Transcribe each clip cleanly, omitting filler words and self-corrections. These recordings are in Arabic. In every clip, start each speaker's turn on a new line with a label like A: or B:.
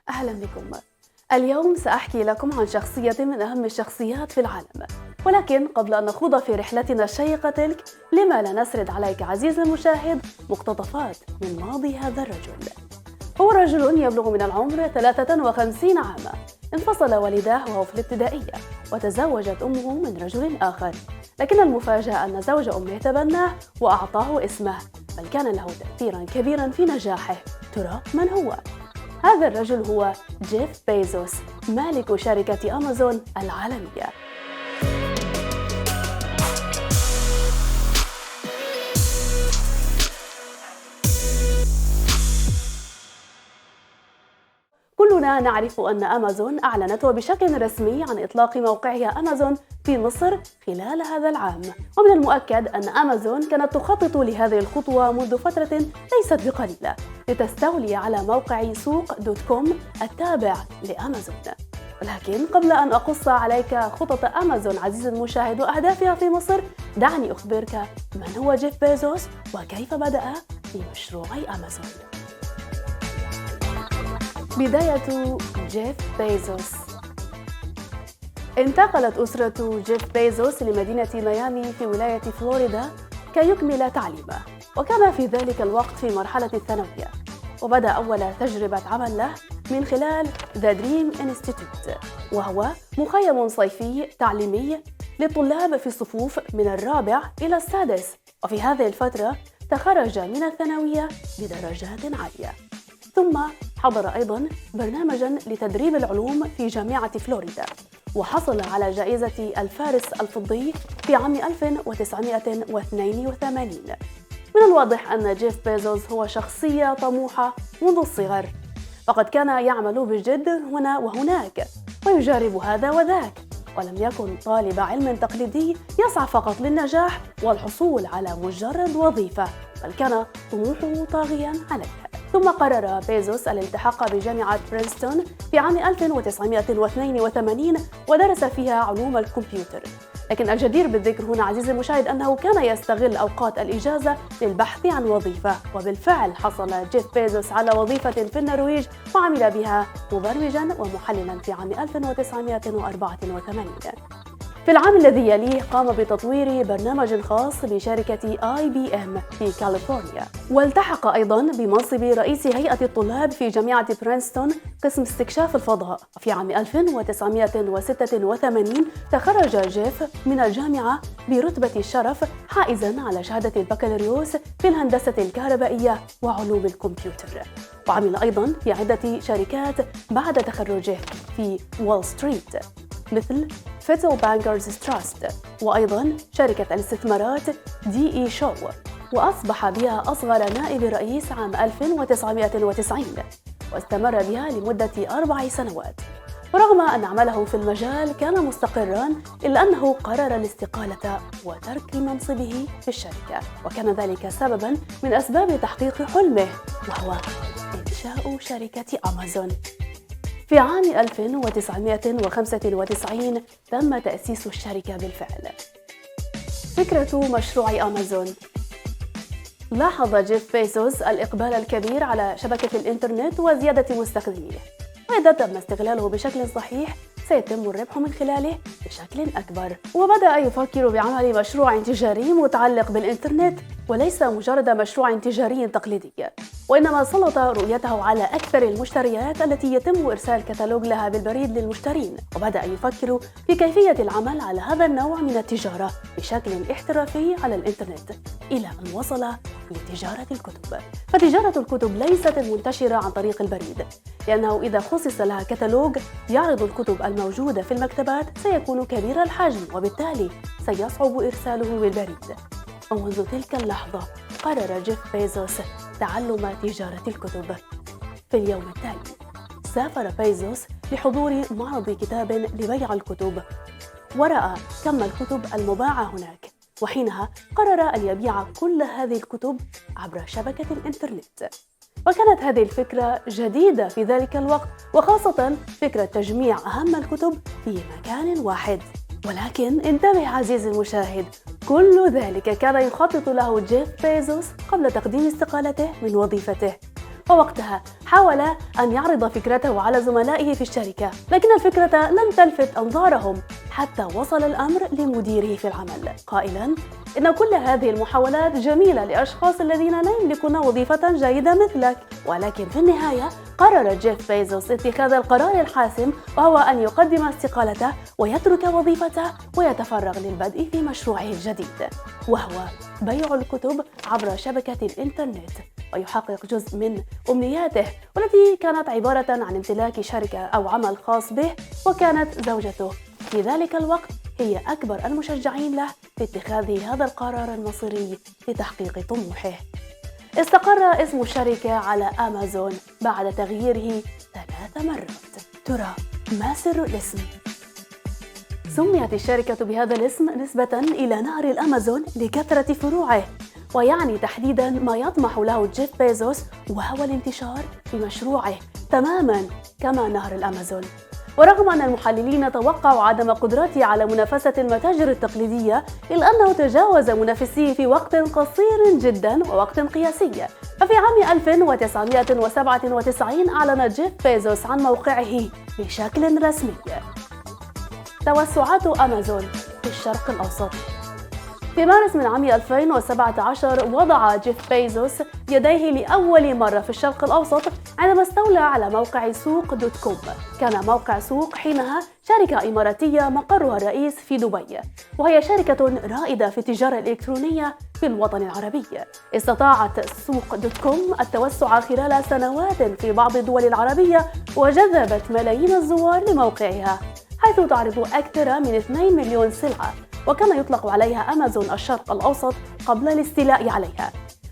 A: أهلا بكم. اليوم سأحكي لكم عن شخصية من أهم الشخصيات في العالم، ولكن قبل أن نخوض في رحلتنا الشيقة تلك، لما لا نسرد عليك عزيزي المشاهد مقتطفات من ماضي هذا الرجل. هو رجل يبلغ من العمر 53 عاما. انفصل والداه وهو في الابتدائية، وتزوجت أمه من رجل آخر، لكن المفاجأة أن زوج أمه تبناه وأعطاه اسمه، بل كان له تأثيرا كبيرا في نجاحه. ترى من هو؟ هذا الرجل هو جيف بيزوس، مالك شركة أمازون العالمية. كلنا نعرف أن أمازون أعلنت بشكل رسمي عن إطلاق موقعها أمازون في مصر خلال هذا العام، ومن المؤكد أن أمازون كانت تخطط لهذه الخطوة منذ فترة ليست بقليلة لتستولي على موقع سوق دوت كوم التابع لأمازون. ولكن قبل أن أقص عليك خطط أمازون عزيزي المشاهد وأهدافها في مصر، دعني أخبرك من هو جيف بيزوس وكيف بدأ في مشروع أمازون. بداية جيف بيزوس. انتقلت أسرة جيف بيزوس لمدينة ميامي في ولاية فلوريدا كي يكمل تعليمه، وكان في ذلك الوقت في مرحلة الثانوية، وبدأ أول تجربة عمل له من خلال The Dream Institute، وهو مخيم صيفي تعليمي للطلاب في الصفوف من الرابع إلى السادس، وفي هذه الفترة تخرج من الثانوية بدرجات عالية. ثم حضر أيضاً برنامجاً لتدريب العلوم في جامعة فلوريدا، وحصل على جائزة الفارس الفضي في عام 1982. من الواضح أن جيف بيزوس هو شخصية طموحة منذ الصغر، فقد كان يعمل بجد هنا وهناك ويجرب هذا وذاك، ولم يكن طالب علم تقليدي يسعى فقط للنجاح والحصول على مجرد وظيفة، بل كان طموحه طاغياً عليها. ثم قرر بيزوس الالتحاق بجامعة برينستون في عام 1982 ودرس فيها علوم الكمبيوتر. لكن الجدير بالذكر هنا عزيزي المشاهد أنه كان يستغل أوقات الإجازة للبحث عن وظيفة، وبالفعل حصل جيف بيزوس على وظيفة في النرويج وعمل بها مبرمجاً ومحللاً في عام 1984. في العام الذي يليه قام بتطوير برنامج خاص بشركة IBM في كاليفورنيا، والتحق أيضاً بمنصب رئيس هيئة الطلاب في جامعة برينستون قسم استكشاف الفضاء. في عام 1986 تخرج جيف من الجامعة برتبة الشرف، حائزاً على شهادة البكالوريوس في الهندسة الكهربائية وعلوم الكمبيوتر. وعمل أيضاً في عدة شركات بعد تخرجه في وول ستريت مثل فيتل بانكرز تراست، وأيضاً شركة الاستثمارات DE شو، وأصبح بها أصغر نائب رئيس عام 1990، واستمر بها لمدة 4 سنوات. ورغم أن عمله في المجال كان مستقراً، إلا أنه قرر الاستقالة وترك منصبه في الشركة، وكان ذلك سبباً من أسباب تحقيق حلمه، وهو إنشاء شركة أمازون. في عام 1995 تم تأسيس الشركة بالفعل. فكرة مشروع أمازون. لاحظ جيف بيزوس الإقبال الكبير على شبكة الإنترنت وزيادة مستخدميه، وإذا تم استغلاله بشكل صحيح سيتم الربح من خلاله بشكل أكبر. وبدأ يفكر بعمل مشروع تجاري متعلق بالإنترنت، وليس مجرد مشروع تجاري تقليدي، وإنما سلط رؤيته على أكثر المشتريات التي يتم إرسال كتالوج لها بالبريد للمشترين، وبدأ يفكر في كيفية العمل على هذا النوع من التجارة بشكل احترافي على الإنترنت، إلى أن وصل لتجارة الكتب. فتجارة الكتب ليست المنتشرة عن طريق البريد، لأنه إذا خصص لها كتالوج يعرض الكتب الموجودة في المكتبات سيكون كبير الحجم، وبالتالي سيصعب إرساله بالبريد. ومنذ تلك اللحظة قرر جيف بيزوس تعلم تجارة الكتب. في اليوم التالي سافر بيزوس لحضور معرض كتاب لبيع الكتب، ورأى كم الكتب المباعة هناك، وحينها قرر أن يبيع كل هذه الكتب عبر شبكة الإنترنت. وكانت هذه الفكرة جديدة في ذلك الوقت، وخاصة فكرة تجميع أهم الكتب في مكان واحد. ولكن انتبه عزيزي المشاهد، كل ذلك كان يخطط له جيف بيزوس قبل تقديم استقالته من وظيفته، ووقتها حاول أن يعرض فكرته على زملائه في الشركة، لكن الفكرة لم تلفت أنظارهم حتى وصل الأمر لمديره في العمل قائلاً: إن كل هذه المحاولات جميلة لأشخاص الذين لا يملكون وظيفة جيدة مثلك، ولكن في النهاية قرر جيف بيزوس اتخاذ القرار الحاسم، وهو أن يقدم استقالته ويترك وظيفته ويتفرغ للبدء في مشروعه الجديد، وهو بيع الكتب عبر شبكة الإنترنت، ويحقق جزء من أمنياته والتي كانت عبارة عن امتلاك شركة أو عمل خاص به، وكانت زوجته في ذلك الوقت هي أكبر المشجعين له في اتخاذ هذا القرار المصيري لتحقيق طموحه. استقر اسم الشركة على أمازون بعد تغييره 3 مرات. ترى ما سر الاسم؟ سميت الشركة بهذا الاسم نسبة إلى نهر الأمازون لكثرة فروعه، ويعني تحديداً ما يطمح له جيف بيزوس، وهو الانتشار في مشروعه تماماً كما نهر الأمازون. ورغم أن المحللين توقعوا عدم قدرته على منافسة المتاجر التقليدية، إلا أنه تجاوز منافسيه في وقت قصير جدا ووقت قياسي. ففي عام 1997 أعلن جيف بيزوس عن موقعه بشكل رسمي. توسعات أمازون في الشرق الأوسط. في مارس من عام 2017 وضع جيف بيزوس يديه لأول مرة في الشرق الأوسط عندما استولى على موقع سوق دوت كوم. كان موقع سوق حينها شركة إماراتية مقرها الرئيس في دبي، وهي شركة رائدة في التجارة الإلكترونية في الوطن العربي. استطاعت سوق دوت كوم التوسع خلال سنوات في بعض الدول العربية، وجذبت ملايين الزوار لموقعها، حيث تعرض أكثر من 2 مليون سلعة، وكان يطلق عليها أمازون الشرق الأوسط قبل الاستيلاء عليها.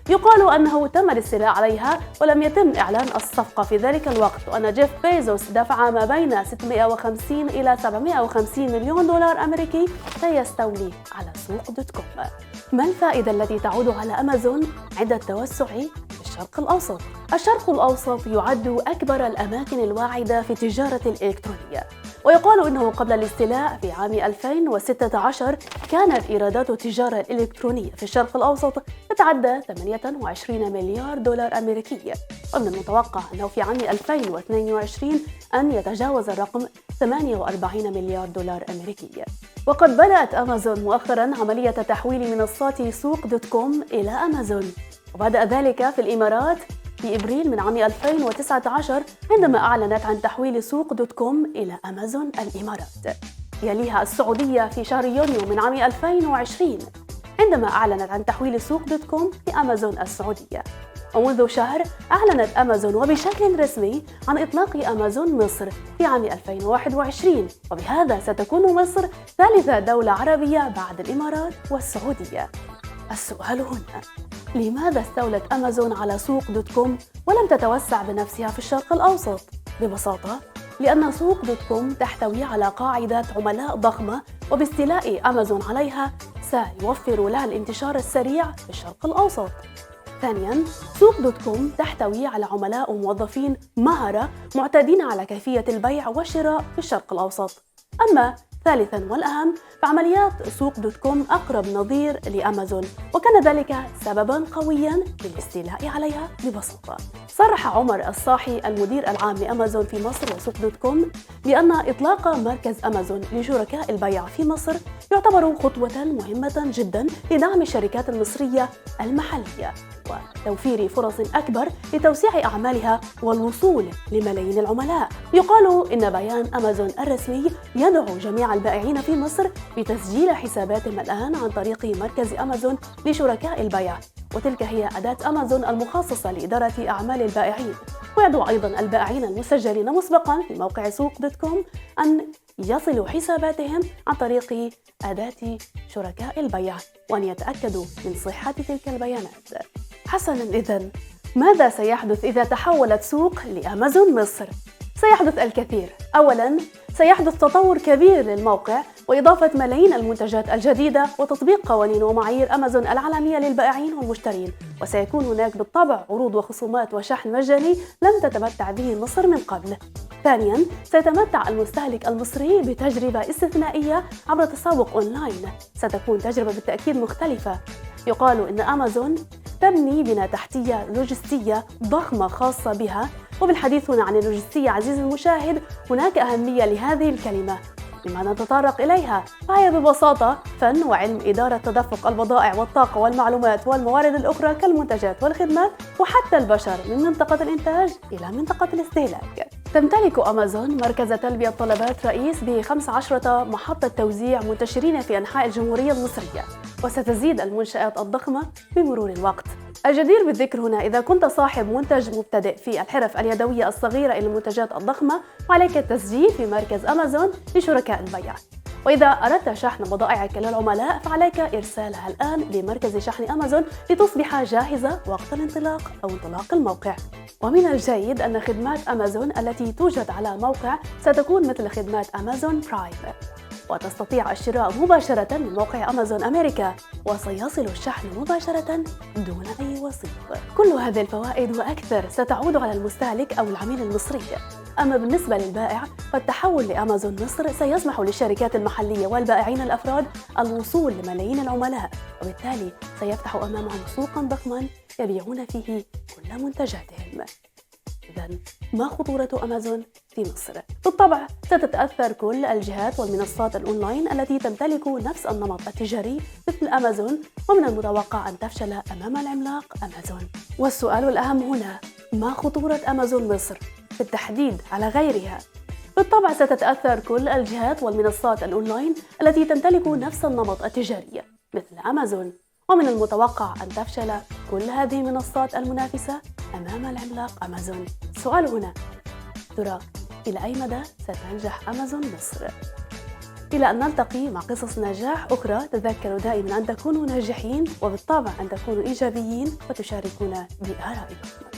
A: يقال أنه تم الاستيلاء عليها ولم يتم إعلان الصفقة في ذلك الوقت، وأن جيف بيزوس دفع ما بين 650 إلى 750 مليون دولار أمريكي ليستولي على سوق دوت كوم. ما الفائدة التي تعود على أمازون عند التوسع في الشرق الأوسط؟ الشرق الأوسط يعد أكبر الأماكن الواعدة في التجارة الإلكترونية، ويقال إنه قبل الاستيلاء في عام 2016 كانت إيرادات التجارة الإلكترونية في الشرق الأوسط تتعدى 28 مليار دولار أمريكي، ومن المتوقع أنه في عام 2022 أن يتجاوز الرقم 48 مليار دولار أمريكي. وقد بدأت أمازون مؤخراً عملية تحويل منصات سوق دوت كوم إلى أمازون، وبدأ ذلك في الإمارات في إبريل من عام 2019 عندما أعلنت عن تحويل سوق دوت كوم إلى أمازون الإمارات. يليها السعودية في شهر يونيو من عام 2020 عندما أعلنت عن تحويل سوق دوت كوم لأمازون السعودية. ومنذ شهر أعلنت أمازون وبشكل رسمي عن إطلاق أمازون مصر في عام 2021، وبهذا ستكون مصر ثالث دولة عربية بعد الإمارات والسعودية. السؤال هنا: لماذا استولت أمازون على سوق دوت كوم ولم تتوسع بنفسها في الشرق الأوسط؟ ببساطة لأن سوق دوت كوم تحتوي على قاعدة عملاء ضخمة، وباستيلاء أمازون عليها سيوفر لها الانتشار السريع في الشرق الأوسط. ثانياً، سوق دوت كوم تحتوي على عملاء وموظفين مهرة معتادين على كيفية البيع والشراء في الشرق الأوسط. أما ثالثاً والأهم، فعمليات سوق دوت كوم أقرب نظير لأمازون، وكان ذلك سبباً قوياً للاستيلاء عليها ببساطة. صرح عمر الصاحي المدير العام لأمازون في مصر وسوق دوت كوم بأن إطلاق مركز أمازون لشركاء البيع في مصر يعتبر خطوة مهمة جداً لدعم الشركات المصرية المحلية وتوفير فرص أكبر لتوسيع أعمالها والوصول لملايين العملاء. يقال إن بيان أمازون الرسمي يدعو جميع البائعين في مصر بتسجيل حساباتهم الآن عن طريق مركز أمازون لشركاء البيع، وتلك هي أداة أمازون المخصصة لإدارة أعمال البائعين. ويدعو أيضاً البائعين المسجلين مسبقاً في موقع سوق دوت كوم أن يصلوا حساباتهم عن طريق أداة شركاء البيع وأن يتأكدوا من صحة تلك البيانات. حسناً، إذن ماذا سيحدث إذا تحولت سوق لأمازون مصر؟ سيحدث الكثير. أولاً، سيحدث تطور كبير للموقع وإضافة ملايين المنتجات الجديدة وتطبيق قوانين ومعايير أمازون العالمية للبائعين والمشترين، وسيكون هناك بالطبع عروض وخصومات وشحن مجاني لم تتمتع به مصر من قبل. ثانياً، سيتمتع المستهلك المصري بتجربة استثنائية عبر تسوق أونلاين، ستكون تجربة بالتأكيد مختلفة. يقال إن أمازون تبني بنى تحتية لوجستية ضخمة خاصة بها. وبالحديث هنا عن اللوجستية عزيزي المشاهد، هناك أهمية لهذه الكلمة لما نتطرق إليها، فهي ببساطة فن وعلم إدارة تدفق البضائع والطاقة والمعلومات والموارد الأخرى كالمنتجات والخدمات وحتى البشر من منطقة الإنتاج إلى منطقة الاستهلاك. تمتلك أمازون مركز تلبية طلبات رئيس ب15 محطة توزيع منتشرين في أنحاء الجمهورية المصرية، وستزيد المنشآت الضخمة بمرور الوقت. الجدير بالذكر هنا، إذا كنت صاحب منتج مبتدئ في الحرف اليدوية الصغيرة إلى المنتجات الضخمة، وعليك التسجيل في مركز أمازون لشركاء البيع. وإذا أردت شحن بضائعك للعملاء فعليك إرسالها الآن لمركز شحن أمازون لتصبح جاهزة وقت الانطلاق أو انطلاق الموقع. ومن الجيد أن خدمات أمازون التي توجد على الموقع ستكون مثل خدمات أمازون برايم، وتستطيع الشراء مباشرة من موقع أمازون أمريكا، وسيصل الشحن مباشرة دون أي وسيط. كل هذه الفوائد وأكثر ستعود على المستهلك أو العميل المصري. أما بالنسبة للبائع، فالتحول لأمازون مصر سيسمح للشركات المحلية والبائعين الأفراد الوصول لملايين العملاء، وبالتالي سيفتح أمامهم سوقاً ضخماً يبيعون فيه كل منتجاتهم. إذن ما خطورة أمازون في مصر؟ بالطبع ستتأثر كل الجهات والمنصات الأونلاين التي تمتلك نفس النمط التجاري مثل أمازون، ومن المتوقع أن تفشل أمام العملاق أمازون. والسؤال الأهم هنا، ما خطورة أمازون مصر بالتحديد على غيرها؟ بالطبع ستتأثر كل الجهات والمنصات الأونلاين التي تمتلك نفس النمط التجاري مثل أمازون، ومن المتوقع أن تفشل كل هذه المنصات المنافسة أمام العملاق أمازون. السؤال هنا، ترى إلى أي مدى ستنجح أمازون مصر؟ إلى أن نلتقي مع قصص نجاح أخرى، تذكروا دائما أن تكونوا ناجحين، وبالطبع أن تكونوا إيجابيين وتشاركونا بآرائكم.